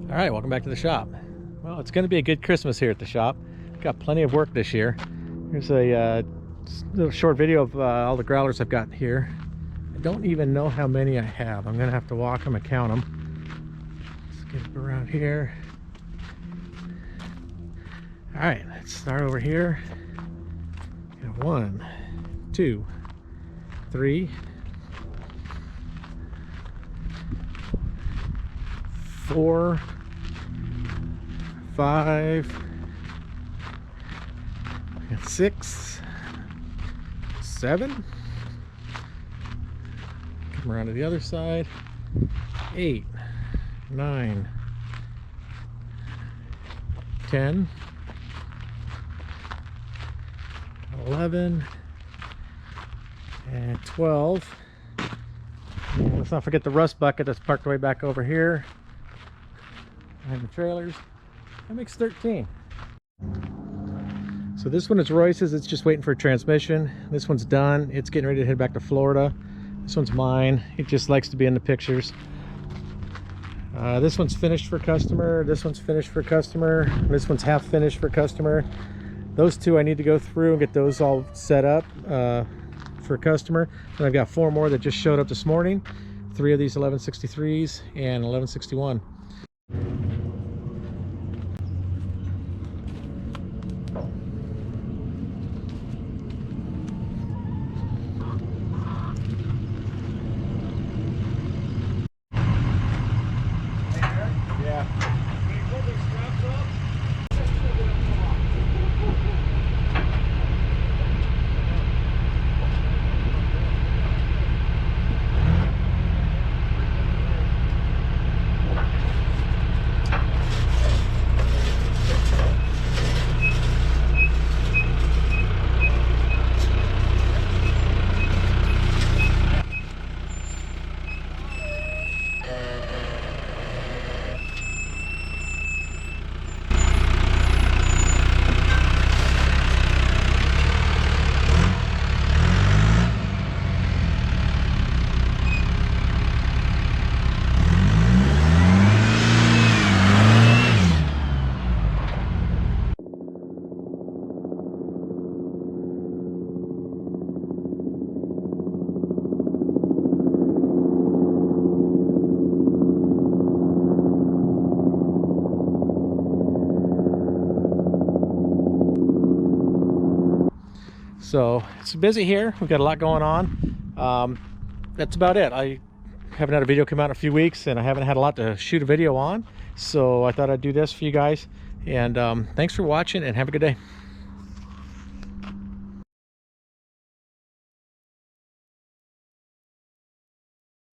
All right, welcome back to the shop. Well, it's going to be a good Christmas here at the shop. Got plenty of work this year. Here's a little short video of all the growlers I've got here. I don't even know how many I have. I'm going to have to walk them and count them. Let's get up around here. All right, let's start over here. Got 1, 2, 3, 4, 5, 6, 7. Come around to the other side. 8, 9, 10, 11, and 12. And let's not forget the rust bucket that's parked way back over here behind the trailers. That makes 13. So this one is Royce's. It's just waiting for a transmission. This one's done. It's getting ready to head back to Florida. This one's mine. It just likes to be in the pictures. This one's finished for customer. This one's finished for customer. This one's half finished for customer. Those two I need to go through and get those all set up for customer. And I've got 4 more that just showed up this morning. 3 of these 1163s and 1161. So it's busy here. We've got a lot going on. That's about it. I haven't had a video come out in a few weeks, and I haven't had a lot to shoot a video on. So I thought I'd do this for you guys. And thanks for watching, and have a good day.